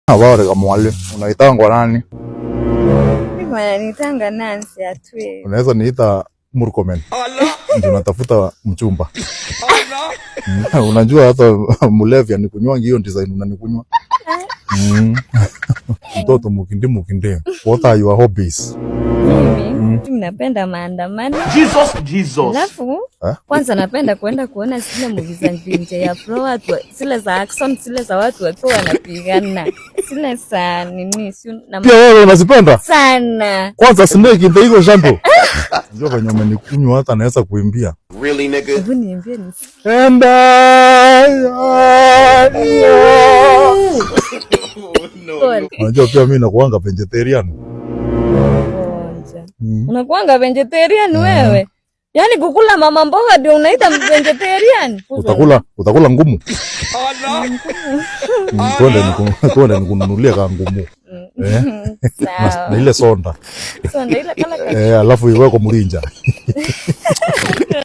Habari kama mwalimu, unaitangwa nani? Mimi wananitanga Nancy Atwe. Unaweza niita Murkomen. Ndio natafuta mchumba. Unajua hata mulevya ni kunywa hiyo design unanikunywa. Mtoto mukindi. What are your hobbies? Mimi napenda maandamano. Jesus. Alafu kwanza napenda kwenda kuona zile movie za nje ya pro watu, zile za action, zile za watu wakiwa wanapigana. Zile za nini sio na pia wewe unazipenda? Sana. Kwanza Snake ndio hiyo jambo. Ndio kwenye umenikunywa hata naweza kuimbia. Really nigga? Hebu niambie ni. Unajua pia mimi nakuanga vegetarian. Unakuanga vegetarian wewe? Yaani kukula mama mboga ndio unaita vegetarian? Utakula ngumu. Twende nikununulia ka ngumu. Sawa. Na ile sonda. Sonda ile kala. Alafu iwe kwa mlinja.